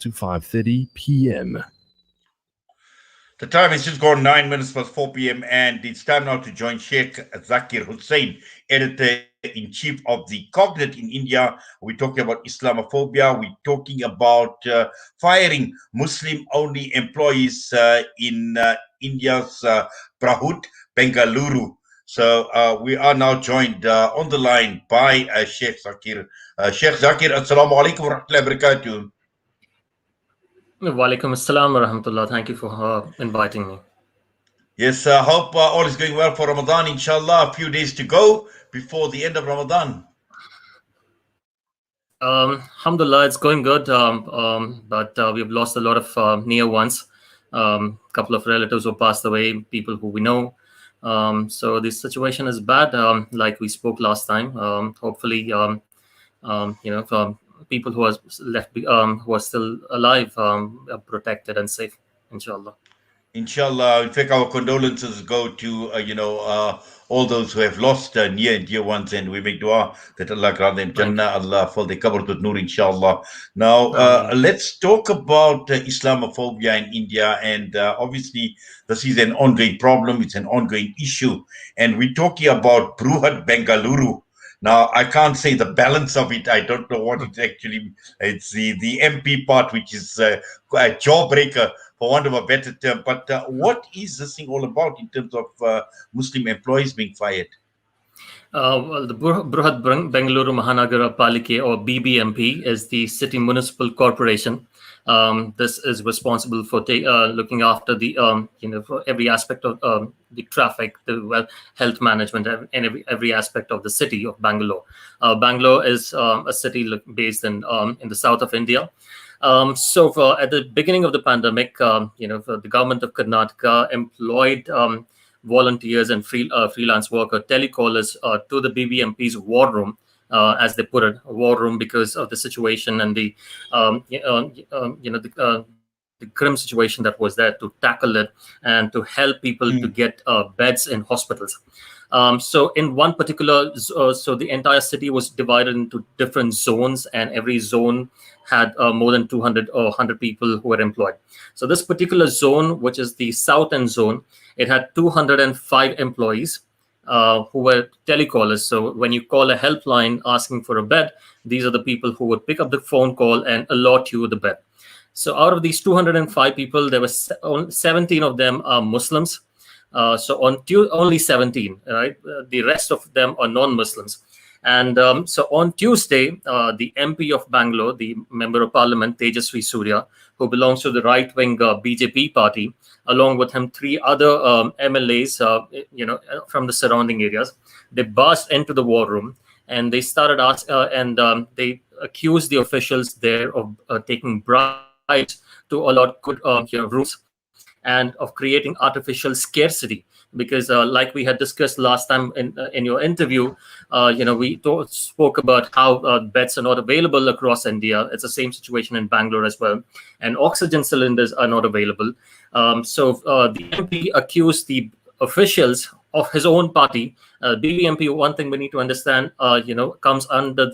to 5:30 p.m. The time is just gone 9 minutes past 4 p.m. and it's time now to join Sheikh Zakir Hussain, editor-in-chief of the Cognate in India. We're talking about Islamophobia. We're talking about firing Muslim-only employees in India's Bruhat, Bengaluru. So we are now joined on the line by Sheikh Zakir. Sheikh Zakir, Assalamu alaikum wa rahmatullahi wa barakatuh. Walaikum assalam wa rahmatullah. Thank you for inviting me. Yes, I hope all is going well for Ramadan, inshallah. A few days to go before the end of Ramadan. Alhamdulillah, it's going good, but we've lost a lot of near ones. A couple of relatives who passed away, people who we know. So this situation is bad, like we spoke last time. Hopefully, people who are left, who are still alive, are protected and safe, inshallah. Inshallah. In fact, our condolences go to all those who have lost near and dear ones, and we make dua that Allah grant them Jannah, Allah fill their qabr with nur, inshallah. Now, let's talk about Islamophobia in India, and obviously this is an ongoing problem. It's an ongoing issue, and we're talking about Bruhat, Bengaluru. Now, I can't say the balance of it. I don't know what it's actually. It's the MP part, which is a jawbreaker, for want of a better term. But what is this thing all about in terms of Muslim employees being fired? Well, the Bruhat Bengaluru Mahanagara Palike, or BBMP, is the city municipal corporation. This is responsible for looking after the for every aspect of the traffic, the health management, and every aspect of the city of Bangalore. Bangalore is a city based in the south of India. So at the beginning of the pandemic, the government of Karnataka employed volunteers and freelance worker telecallers to the BBMP's war room. As they put it, a war room, because of the situation and the grim situation that was there, to tackle it and to help people to get beds in hospitals. So in one particular, so the entire city was divided into different zones, and every zone had more than 200 or 100 people who were employed. So this particular zone, which is the southern zone, it had 205 employees who were telecallers. So when you call a helpline asking for a bed, these are the people who would pick up the phone call and allot you the bed. So out of these 205 people, there were 17 of them are Muslims. So only 17, right? The rest of them are non-Muslims. And so on Tuesday, the MP of Bangalore, the Member of Parliament, Tejasvi Surya, who belongs to the right-wing BJP party, along with him, 3 other MLAs, from the surrounding areas, they burst into the war room and they started they accused the officials there of taking bribes to allot good rooms and of creating artificial scarcity. Because like we had discussed last time in your interview, we spoke about how beds are not available across India. It's the same situation in Bangalore as well. And oxygen cylinders are not available. So the MP accused the officials of his own party. BBMP, one thing we need to understand, comes under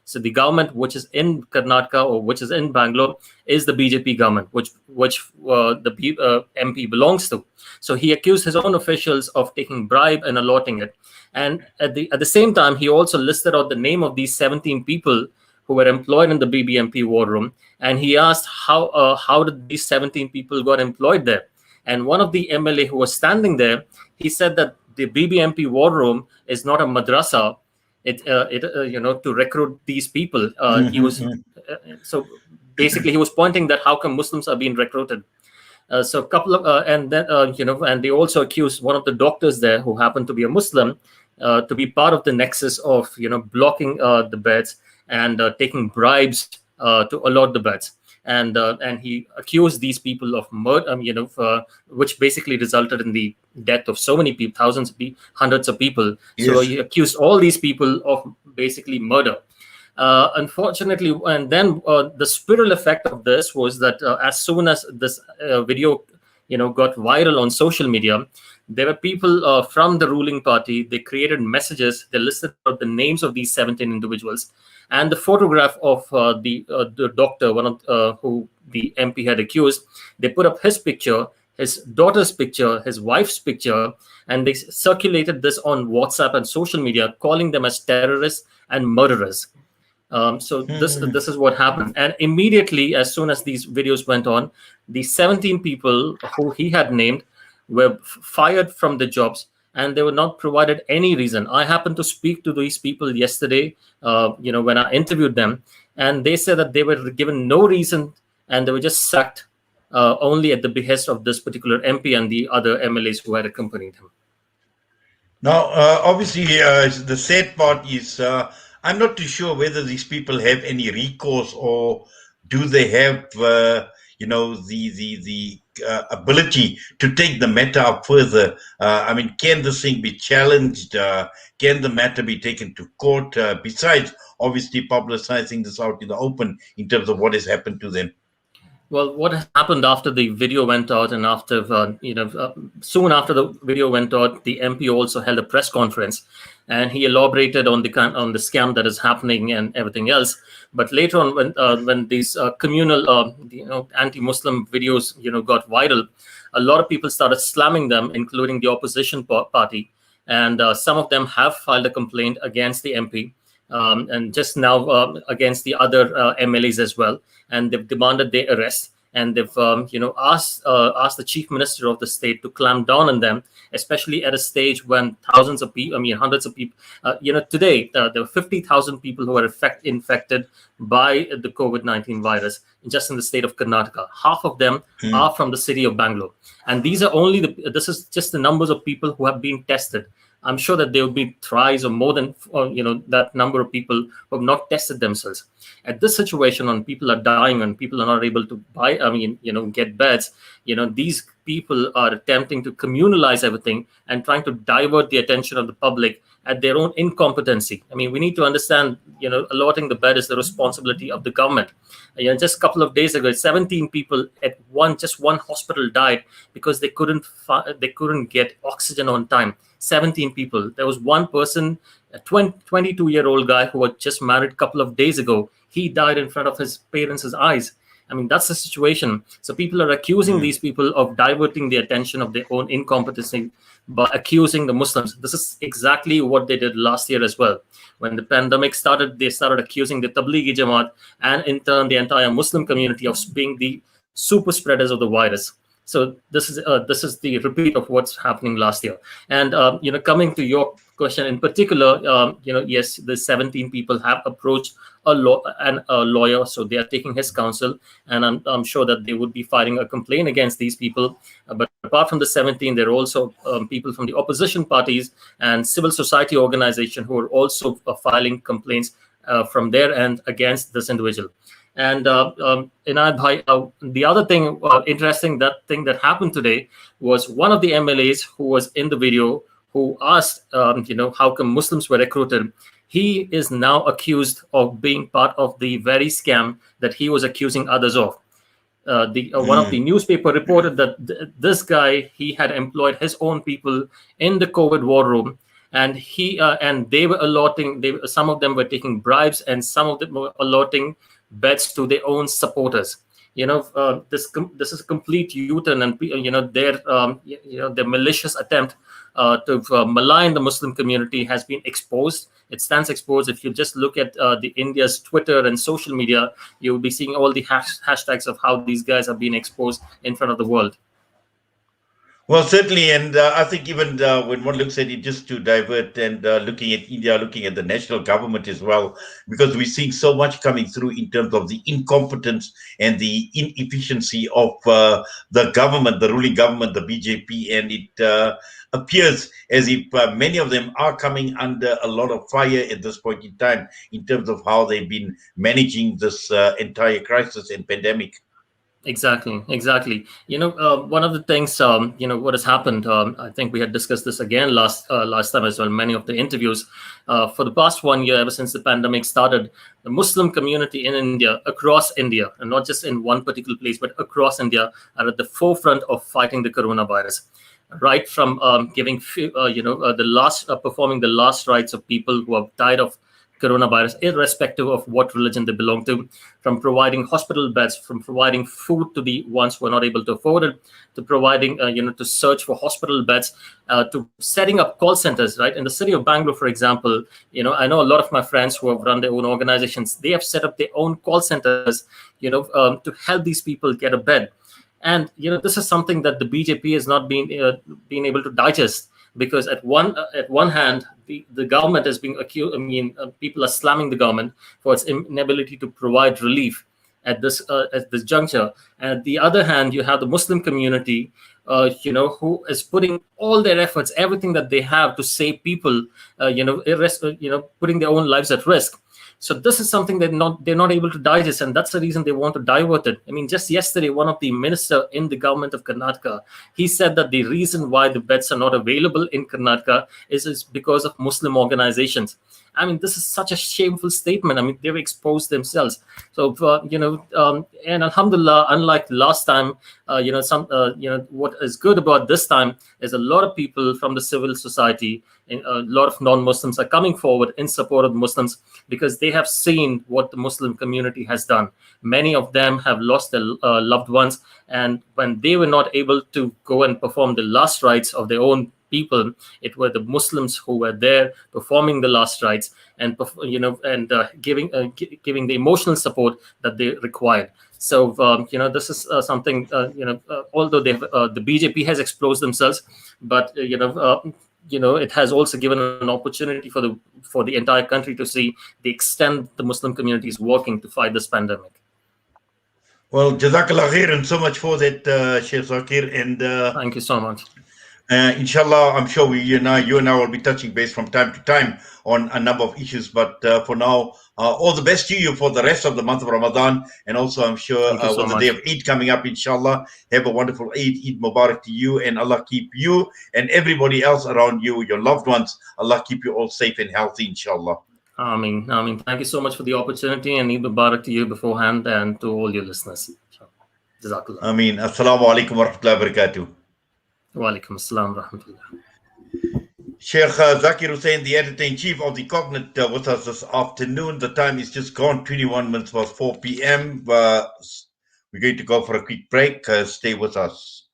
so the government which is in Karnataka or which is in Bangalore is the BJP government, which the MP belongs to. So he accused his own officials of taking bribe and allotting it. And at the same time, he also listed out the name of these 17 people who were employed in the BBMP war room. And he asked how did these 17 people got employed there? And one of the MLA who was standing there, he said that the BBMP war room is not a madrasa. To recruit these people. He was so basically he was pointing that how come Muslims are being recruited. So a couple of and then and they also accused one of the doctors there, who happened to be a Muslim, to be part of the nexus of blocking the beds and taking bribes to allot the beds. And he accused these people of murder, which basically resulted in the death of so many people, hundreds of people. Yes. So he accused all these people of basically murder. Unfortunately, and then the spiral effect of this was that as soon as this video got viral on social media, There were people from the ruling party. They created messages. They listed out the names of these 17 individuals, and the photograph of the doctor, one of who the MP had accused. They put up his picture, his daughter's picture, his wife's picture, and they circulated this on WhatsApp and social media, calling them as terrorists and murderers. So this is what happened. And immediately, as soon as these videos went on, the 17 people who he had named were fired from the jobs, and they were not provided any reason. I happened to speak to these people yesterday, when I interviewed them, and they said that they were given no reason, and they were just sacked only at the behest of this particular MP and the other MLAs who had accompanied him. Now, obviously, the sad part is I'm not too sure whether these people have any recourse, or do they have, the ability to take the matter up further. I mean, can this thing be challenged? Can the matter be taken to court? Besides, obviously, publicizing this out in the open in terms of what has happened to them. Well, what happened after the video went out, and after soon after the video went out, the MP also held a press conference, and he elaborated on the scam that is happening and everything else. But later on, when these communal, anti-Muslim videos, got viral, a lot of people started slamming them, including the opposition party, and some of them have filed a complaint against the MP. And just now against the other MLAs as well, and they've demanded their arrest, and they've asked the chief minister of the state to clamp down on them, especially at a stage when thousands of people, hundreds of people, today there were 50,000 people who are infected by the COVID-19 virus just in the state of Karnataka. Half of them are from the city of Bengaluru, and these are this is just the numbers of people who have been tested. I'm sure that there will be thrice or more than that number of people who have not tested themselves. At this situation, when people are dying and people are not able to get beds, these people are attempting to communalize everything and trying to divert the attention of the public at their own incompetency. I mean, we need to understand, allotting the bed is the responsibility of the government. Just a couple of days ago, 17 people at one hospital died because they couldn't get oxygen on time. 17 people. There was one person, a 22-year-old guy who had just married a couple of days ago. He died in front of his parents' eyes. I mean, that's the situation. So people are accusing these people of diverting the attention of their own incompetency by accusing the Muslims. This is exactly what they did last year as well. When the pandemic started, they started accusing the Tablighi Jamaat and in turn the entire Muslim community of being the super spreaders of the virus. So this is the repeat of what's happening last year. And coming to your question in particular, yes, the 17 people have approached a lawyer, so they are taking his counsel, and I'm sure that they would be filing a complaint against these people. But apart from the 17, there are also people from the opposition parties and civil society organization who are also filing complaints from their end against this individual. And Inayat Bhai, the other thing interesting, that happened today was one of the MLAs who was in the video who asked, how come Muslims were recruited. He is now accused of being part of the very scam that he was accusing others of. One of the newspaper reported that this guy, he had employed his own people in the COVID war room, and they were allotting. Some of them were taking bribes, and some of them were allotting bets to their own supporters. This is a complete U-turn, and their malicious attempt to malign the Muslim community has been exposed. It stands exposed. If you just look at the India's Twitter and social media, you will be seeing all the hashtags of how these guys are being exposed in front of the world. Well, certainly, and I think even when one looks at it, just to divert and looking at India, looking at the national government as well, because we're seeing so much coming through in terms of the incompetence and the inefficiency of the government, the ruling government, the BJP, and it appears as if many of them are coming under a lot of fire at this point in time in terms of how they've been managing this entire crisis and pandemic. Exactly. One of the things, what has happened, I think we had discussed this again last time as well, many of the interviews. For the past 1 year, ever since the pandemic started, the Muslim community in India, across India, and not just in one particular place, but across India, are at the forefront of fighting the coronavirus. right from giving, performing the last rites of people who have died of coronavirus, irrespective of what religion they belong to, from providing hospital beds, from providing food to the ones who are not able to afford it, to providing, to search for hospital beds, to setting up call centers, right? In the city of Bangalore, for example, I know a lot of my friends who have run their own organizations. They have set up their own call centers, to help these people get a bed. And, this is something that the BJP has not been able to digest, because at one hand, the government is being accused. People are slamming the government for its inability to provide relief at this juncture. And at the other hand, you have the Muslim community, who is putting all their efforts, everything that they have to save people, putting their own lives at risk. So this is something they're not able to digest, and that's the reason they want to divert it. Just yesterday, one of the minister in the government of Karnataka, he said that the reason why the beds are not available in Karnataka is because of Muslim organizations. This is such a shameful statement. They've exposed themselves. So, and Alhamdulillah, unlike last time, what is good about this time is a lot of people from the civil society, a lot of non-Muslims are coming forward in support of Muslims, because they have seen what the Muslim community has done. Many of them have lost their loved ones, and when they were not able to go and perform the last rites of their own people, it were the Muslims who were there performing the last rites and giving the emotional support that they required. So this is something, although the BJP has exposed themselves, but it has also given an opportunity for the entire country to see the extent the Muslim community is working to fight this pandemic. Well, Jazakallah khair, and so much for that, Sheikh Zakir. And thank you so much. Inshallah, I'm sure you and I will be touching base from time to time on a number of issues. But for now, all the best to you for the rest of the month of Ramadan. And also, I'm sure with the day of Eid coming up, inshallah, have a wonderful Eid Mubarak to you. And Allah keep you and everybody else around you, your loved ones. Allah keep you all safe and healthy, inshallah. Ameen. Thank you so much for the opportunity, and Eid Mubarak to you beforehand and to all your listeners. Jazakallah. Ameen. Assalamu alaikum wa rahmatullahi wa barakatuh. Wa alaikum assalam wa rahmatullah. Sheikh Zakir Hussain, the editor-in-chief of the Cognate, with us this afternoon. The time is just gone, 21 minutes past 4 p.m. We're going to go for a quick break. Stay with us.